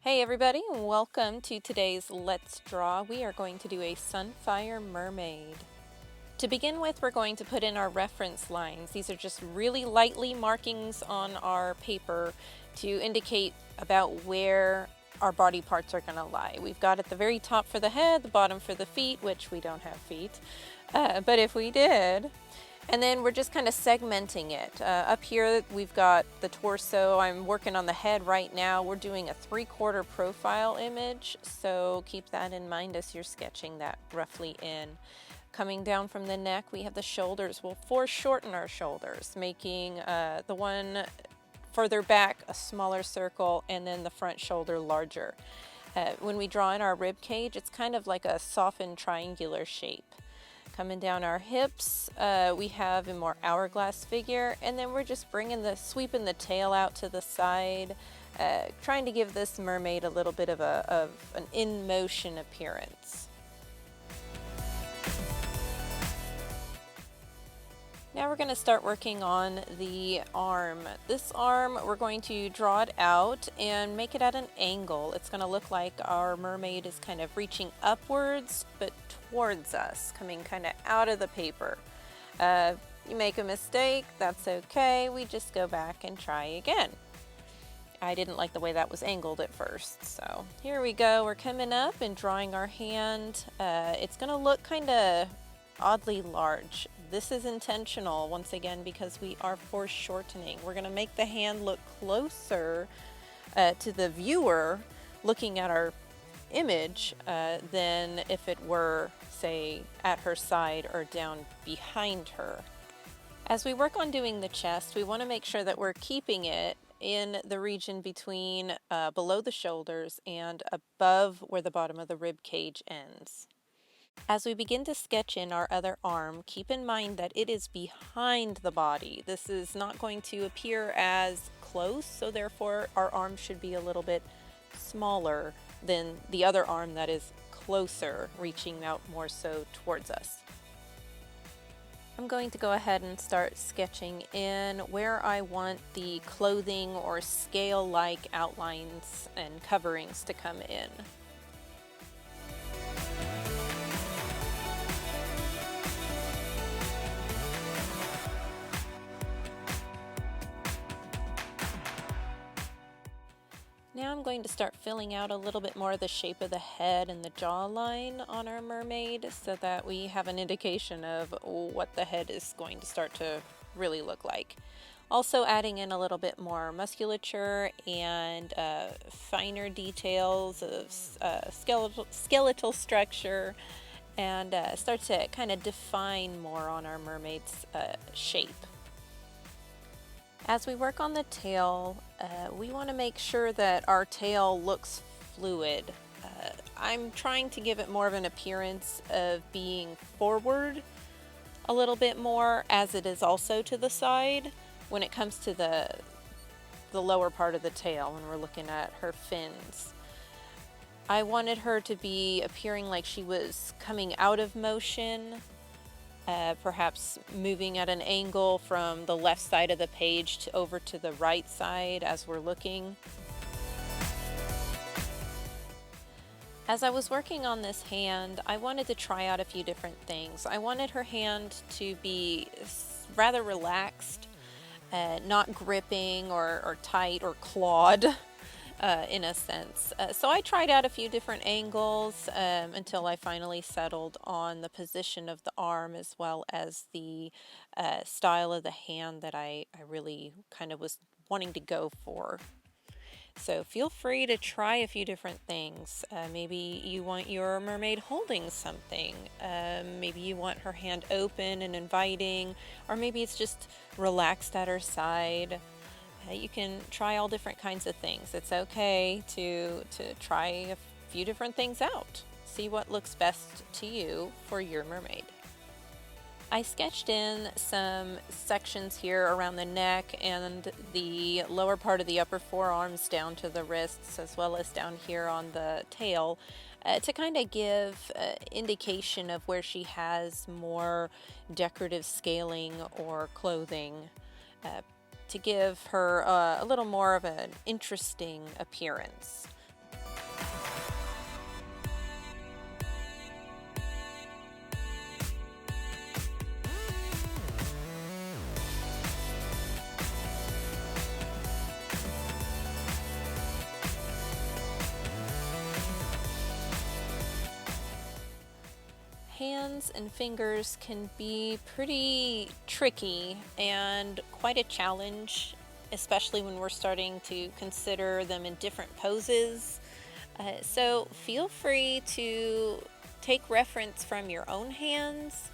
Hey everybody, welcome to today's Let's Draw. We are going to do a Sunfire Mermaid. To begin with, we're going to put in our reference lines. These are just really lightly markings on our paper to indicate about where our body parts are going to lie. We've got at the very top for the head, the bottom for the feet, which we don't have feet, but if we did, and then we're just kind of segmenting it. Up here we've got the torso. I'm working on the head right now. We're doing a 3/4 profile image, so keep that in mind as you're sketching that roughly in. Coming down from the neck, we have the shoulders. We'll foreshorten our shoulders, making the one further back a smaller circle and then the front shoulder larger. When we draw in our rib cage, it's kind of like a softened triangular shape. Coming down our hips, we have a more hourglass figure, and then we're just sweeping the tail out to the side, trying to give this mermaid a little bit of an in-motion appearance. Now we're going to start working on the arm. This arm, we're going to draw it out and make it at an angle. It's going to look like our mermaid is kind of reaching upwards, but towards us, coming kind of out of the paper. You make a mistake, that's okay. We just go back and try again. I didn't like the way that was angled at first, so here we go. We're coming up and drawing our hand. It's going to look kind of oddly large. This is intentional, once again, because we are foreshortening. We're going to make the hand look closer to the viewer looking at our image than if it were, say, at her side or down behind her. As we work on doing the chest, we want to make sure that we're keeping it in the region between below the shoulders and above where the bottom of the rib cage ends. As we begin to sketch in our other arm, keep in mind that it is behind the body. This is not going to appear as close, so therefore our arm should be a little bit smaller than the other arm that is closer, reaching out more so towards us. I'm going to go ahead and start sketching in where I want the clothing or scale-like outlines and coverings to come in. Now I'm going to start filling out a little bit more of the shape of the head and the jawline on our mermaid so that we have an indication of what the head is going to start to really look like. Also adding in a little bit more musculature and finer details of skeletal structure, and start to kind of define more on our mermaid's shape. As we work on the tail, we want to make sure that our tail looks fluid. I'm trying to give it more of an appearance of being forward a little bit more, as it is also to the side when it comes to the lower part of the tail when we're looking at her fins. I wanted her to be appearing like she was coming out of motion, perhaps moving at an angle from the left side of the page over to the right side as we're looking. As I was working on this hand, I wanted to try out a few different things. I wanted her hand to be rather relaxed, not gripping or tight or clawed. In a sense. So I tried out a few different angles until I finally settled on the position of the arm as well as the style of the hand that I really kind of was wanting to go for. So feel free to try a few different things. Maybe you want your mermaid holding something. Maybe you want her hand open and inviting, or maybe it's just relaxed at her side. You can try all different kinds of things. It's okay to try a few different things out. See what looks best to you for your mermaid. I sketched in some sections here around the neck and the lower part of the upper forearms down to the wrists, as well as down here on the tail, to kind of give indication of where she has more decorative scaling or clothing, to give her a little more of an interesting appearance. hands and fingers can be pretty tricky and quite a challenge, especially when we're starting to consider them in different poses. So feel free to take reference from your own hands.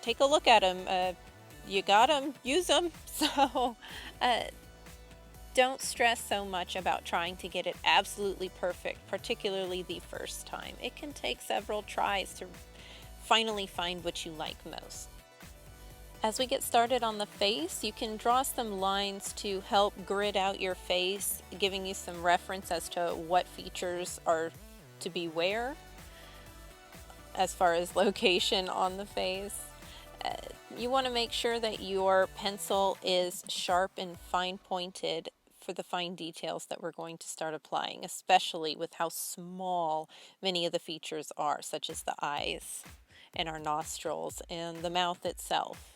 Take a look at them. You got them, use them. So uh, don't stress so much about trying to get it absolutely perfect, particularly the first time. It can take several tries to finally find what you like most. As we get started on the face, you can draw some lines to help grid out your face, giving you some reference as to what features are to be where as far as location on the face. You want to make sure that your pencil is sharp and fine pointed for the fine details that we're going to start applying, especially with how small many of the features are, such as the eyes and our nostrils and the mouth itself.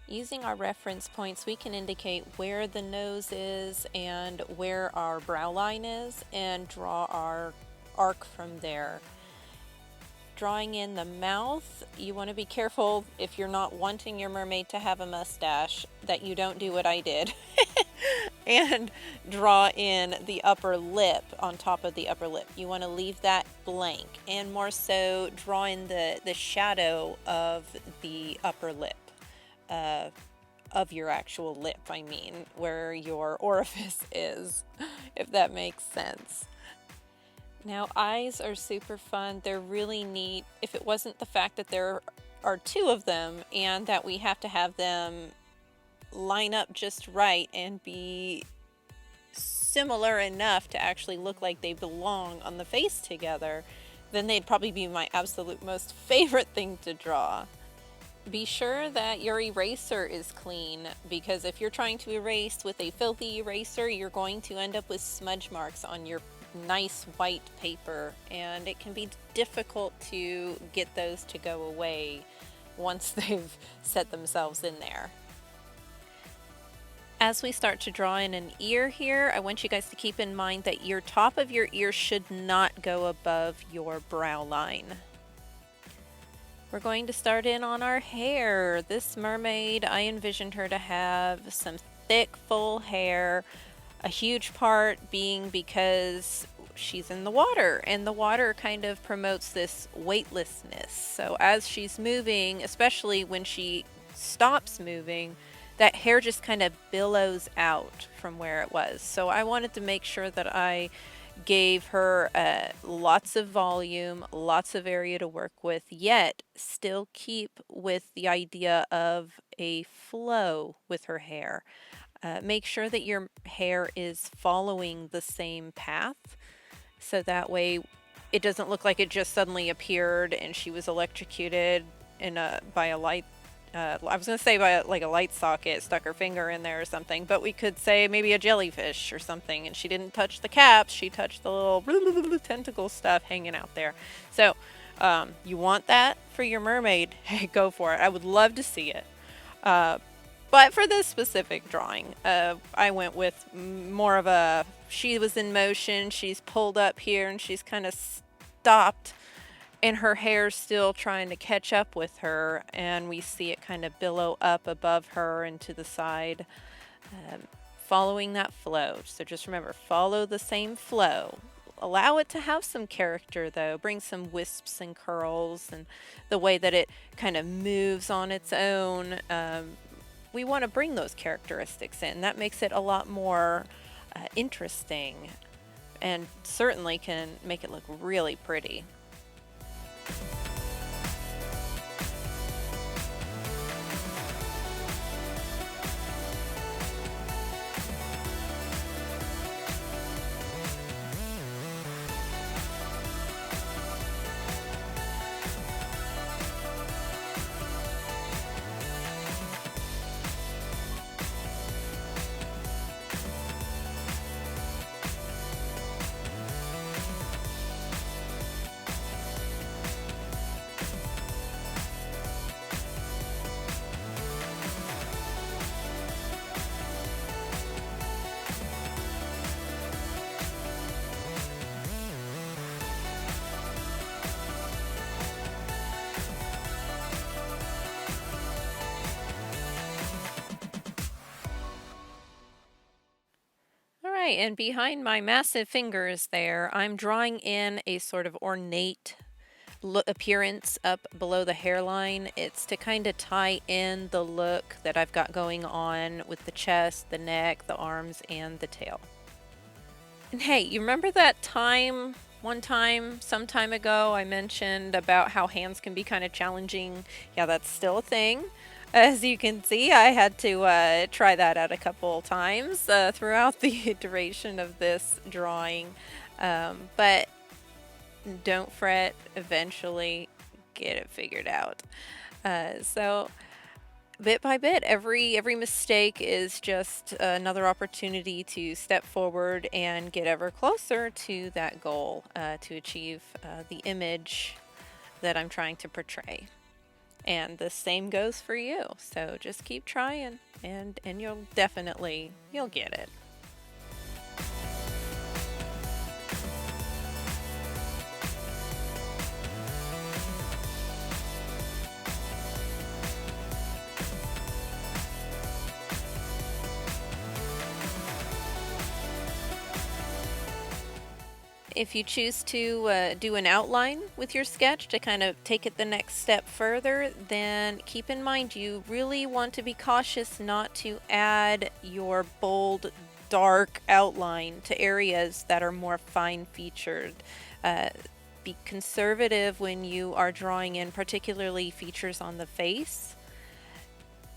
Using our reference points, we can indicate where the nose is and where our brow line is and draw our arc from there. Drawing in the mouth, you want to be careful if you're not wanting your mermaid to have a mustache that you don't do what I did and draw in the upper lip on top of the upper lip. You want to leave that blank and more so draw in the shadow of the upper lip. Of your actual lip, I mean, where your orifice is, if that makes sense. Now, eyes are super fun. They're really neat. If it wasn't the fact that there are two of them and that we have to have them line up just right and be similar enough to actually look like they belong on the face together, then they'd probably be my absolute most favorite thing to draw. Be sure that your eraser is clean, because if you're trying to erase with a filthy eraser, you're going to end up with smudge marks on your nice white paper, and it can be difficult to get those to go away once they've set themselves in there. As we start to draw in an ear here, I want you guys to keep in mind that your top of your ear should not go above your brow line. We're going to start in on our hair. This mermaid, I envisioned her to have some thick, full hair, a huge part being because she's in the water, and the water kind of promotes this weightlessness. So as she's moving, especially when she stops moving, that hair just kind of billows out from where it was. So I wanted to make sure that I gave her lots of volume, lots of area to work with, yet still keep with the idea of a flow with her hair. Make sure that your hair is following the same path, so that way it doesn't look like it just suddenly appeared and she was electrocuted by a light. I was going to say by like a light socket, stuck her finger in there or something, but we could say maybe a jellyfish or something, and she didn't touch the caps, she touched the little tentacle stuff hanging out there. So you want that for your mermaid, hey, go for it. I would love to see it. But for this specific drawing, I went with more of a, she was in motion, she's pulled up here, and she's kind of stopped, and her hair's still trying to catch up with her, and we see it kind of billow up above her and to the side, following that flow. So just remember, follow the same flow. Allow it to have some character, though. Bring some wisps and curls and the way that it kind of moves on its own. We want to bring those characteristics in. That makes it a lot more interesting, and certainly can make it look really pretty. Okay, and behind my massive fingers there, I'm drawing in a sort of ornate appearance up below the hairline. It's to kind of tie in the look that I've got going on with the chest, the neck, the arms, and the tail. And hey, you remember that one time, some time ago, I mentioned about how hands can be kind of challenging? Yeah, that's still a thing. As you can see, I had to try that out a couple times throughout the duration of this drawing. But don't fret, eventually get it figured out. So bit by bit, every mistake is just another opportunity to step forward and get ever closer to that goal, to achieve the image that I'm trying to portray. And the same goes for you. So just keep trying, and you'll get it. If you choose to do an outline with your sketch to kind of take it the next step further, then keep in mind you really want to be cautious not to add your bold, dark outline to areas that are more fine featured. Be conservative when you are drawing in, particularly features on the face,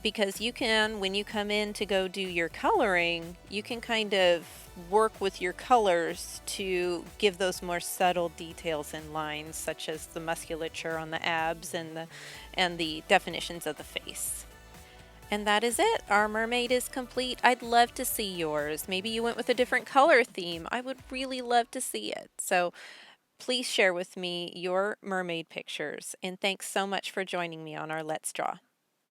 because you can, when you come in to go do your coloring, you can kind of work with your colors to give those more subtle details in lines, such as the musculature on the abs and the definitions of the face. And that is it. Our mermaid is complete. I'd love to see yours. Maybe you went with a different color theme. I would really love to see it. So please share with me your mermaid pictures. And thanks so much for joining me on our Let's Draw.